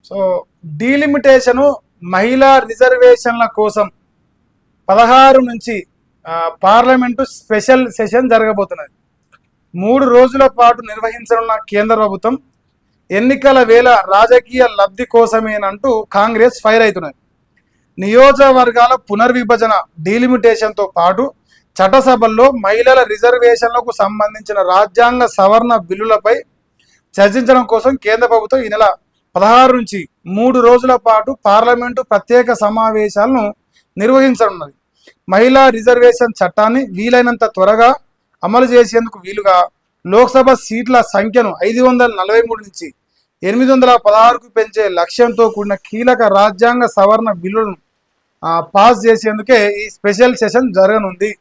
So డీలిమిటేషను మహిళా రిజర్వేషన్ల కోసం 16 నుంచి పార్లమెంటు స్పెషల్ సెషన్ జరగబోతున్నది. 3 రోజుల పాటు నిర్వహించనున్న కేంద్ర ప్రభుత్వం ఎన్నికల వేళ రాజకీయ లబ్ధి కోసమేనంటూ కాంగ్రెస్ ఫైర్ అవుతున్నది. నియోజకవర్గాల పునర్విభజన డీలిమిటేషన్తో పాటు చట్టసభల్లో మహిళల రిజర్వేషన్లకు సంబంధించిన రాజ్యాంగ సవరణ బిల్లులపై చర్చించడం కోసం కేంద్ర ప్రభుత్వం ఈ నెల 16 నుంచి 3 రోజుల పాటు పార్లమెంటు ప్రత్యేక సమావేశాలను నిర్వహించనున్నది. మహిళా రిజర్వేషన్ చట్టాన్ని వీలైనంత త్వరగా అమలు చేసేందుకు వీలుగా లోక్సభ సీట్ల సంఖ్యను 543 నుంచి 816కు పెంచే లక్ష్యంతో కూడిన కీలక రాజ్యాంగ సవరణ బిల్లులను పాస్ చేసేందుకే ఈ స్పెషల్ సెషన్ జరగనుంది.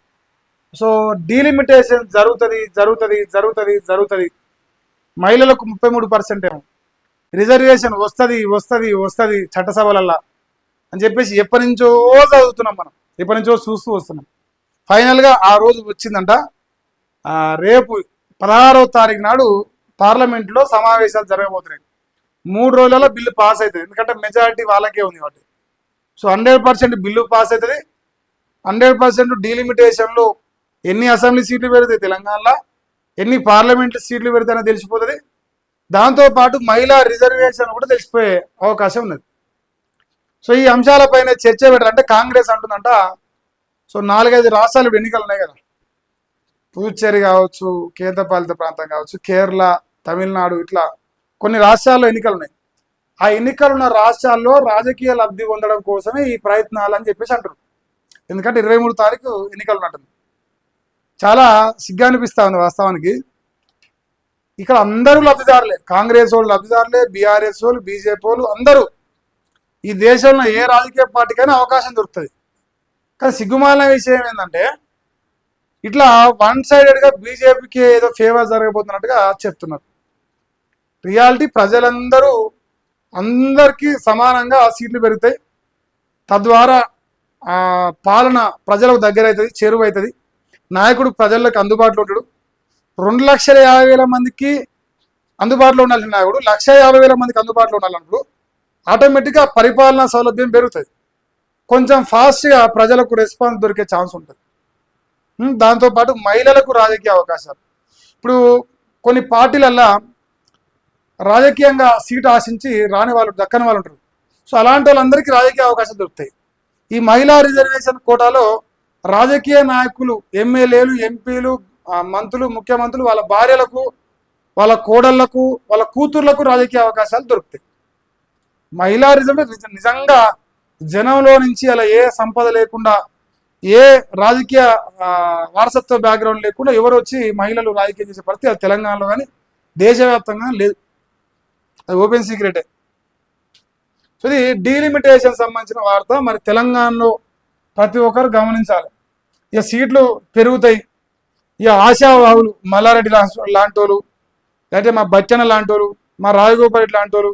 సో డీలిమిటేషన్ జరుగుతుంది. మహిళలకు 33% ఏమో రిజర్వేషన్ వస్తుంది చట్టసభలల్లా అని చెప్పేసి ఎప్పటి నుంచో చదువుతున్నాం, మనం ఎప్పటి నుంచో చూస్తూ వస్తున్నాం. ఫైనల్గా ఆ రోజు వచ్చిందంట. రేపు 16వ తారీఖు నాడు పార్లమెంట్లో సమావేశాలు జరగబోతున్నాయి. 3 రోజులలో బిల్లు పాస్ అవుతుంది, ఎందుకంటే మెజారిటీ వాళ్ళకే ఉంది కాబట్టి. సో 100% బిల్లు పాస్ అవుతుంది. 100% డీలిమిటేషన్లో ఎన్ని అసెంబ్లీ సీట్లు పెడితే తెలంగాణలో, ఎన్ని పార్లమెంట్ సీట్లు పెడితేనే తెలిసిపోతుంది. దాంతోపాటు మహిళా రిజర్వేషన్ కూడా తెలిసిపోయే అవకాశం ఉన్నది. సో ఈ అంశాలపైన చర్చ పెట్టాలంటే కాంగ్రెస్ అంటుందంట. సో 4-5 రాష్ట్రాలు ఎన్నికలు ఉన్నాయి కదా, పుదుచ్చేరి కావచ్చు, కేంద్రపాలిత ప్రాంతం కావచ్చు, కేరళ, తమిళనాడు, ఇట్లా కొన్ని రాష్ట్రాల్లో ఎన్నికలు ఉన్నాయి. ఆ ఎన్నికలున్న రాష్ట్రాల్లో రాజకీయ లబ్ధి పొందడం కోసమే ఈ ప్రయత్నాలు అని చెప్పేసి అంటారు. ఎందుకంటే 23 తారీఖు ఎన్నికలు ఉన్నట్టుంది. చాలా సిగ్గా అనిపిస్తూ ఉంది వాస్తవానికి. ఇక్కడ అందరూ లబ్ధిదారులే, కాంగ్రెస్ వాళ్ళు లబ్ధిదారులే, బీఆర్ఎస్ వాళ్ళు, బీజేపీ వాళ్ళు, అందరూ. ఈ దేశంలో ఏ రాజకీయ పార్టీకైనా అవకాశం దొరుకుతుంది. కానీ సిగ్గుమాలిన విషయం ఏంటంటే ఇట్లా వన్ సైడెడ్గా బీజేపీకి ఏదో ఫేవర్ జరగబోతున్నట్టుగా చెప్తున్నారు. రియాలిటీ అందరికీ సమానంగా సీట్లు పెరుగుతాయి. తద్వారా పాలన ప్రజలకు దగ్గర అవుతుంది, చేరువ అవుతుంది. నాయకుడు ప్రజలకు అందుబాటులో ఉంటాడు. 2,50,000 మందికి అందుబాటులో ఉండాల్సిన నాయకుడు 1,50,000 మందికి అందుబాటులో ఉండాలన్నప్పుడు ఆటోమేటిక్గా పరిపాలనా సౌలభ్యం పెరుగుతుంది. కొంచెం ఫాస్ట్గా ప్రజలకు రెస్పాన్స్ దొరికే ఛాన్స్ ఉంటుంది. దాంతోపాటు మహిళలకు రాజకీయ అవకాశాలు. ఇప్పుడు కొన్ని పార్టీలల్లో రాజకీయంగా సీటు ఆశించి రాని వాళ్ళు, దక్కని వాళ్ళు ఉంటారు. సో అలాంటి వాళ్ళందరికీ రాజకీయ అవకాశాలు దొరుకుతాయి. ఈ మహిళా రిజర్వేషన్ కోటాలో రాజకీయ నాయకులు, ఎమ్మెల్యేలు, ఎంపీలు, మంత్రులు, ముఖ్యమంత్రులు వాళ్ళ భార్యలకు, వాళ్ళ కోడళ్లకు, వాళ్ళ కూతుర్లకు రాజకీయ అవకాశాలు దొరుకుతాయి. మహిళా రిజర్వేషన్ నిజంగా జనంలో నుంచి అలా ఏ సంపద లేకుండా, ఏ రాజకీయ వారసత్వ బ్యాక్గ్రౌండ్ లేకుండా ఎవరు వచ్చి మహిళలు రాజకీయం చేసే పరిస్థితి అది తెలంగాణలో కానీ దేశవ్యాప్తంగా లేదు. అది ఓపెన్ సీక్రెటే. సో ఇది డీలిమిటేషన్ సంబంధించిన వార్త. మరి తెలంగాణలో ప్రతి ఒక్కరు గమనించాలి. ఇక సీట్లు పెరుగుతాయి. ఇక ఆశావాహులు మల్లారెడ్డి లాంటి వాళ్ళు, లేదంటే మా బచ్చన్న లాంటి వాళ్ళు, మా రాజగోపాల్ రెడ్డి లాంటి వాళ్ళు,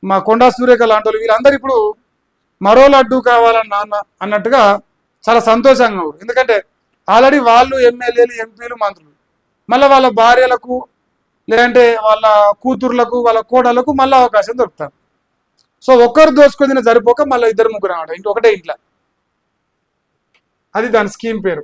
మా కొండా సూర్యక లాంటి వాళ్ళు, వీళ్ళందరూ ఇప్పుడు మరో లడ్డు కావాలన్న అన్నట్టుగా చాలా సంతోషంగా ఉన్నారు. ఎందుకంటే ఆల్రెడీ వాళ్ళు ఎమ్మెల్యేలు, ఎంపీలు, మంత్రులు, మళ్ళీ వాళ్ళ భార్యలకు, లేదంటే వాళ్ళ కూతుర్లకు, వాళ్ళ కోడలకు మళ్ళీ అవకాశం దొరుకుతారు. సో ఒక్కరు దోసుకొని సరిపోక మళ్ళీ 2-3 అన్నమాట, ఒకటే ఇంట్లో. అది దాని స్కీమ్ పేరు.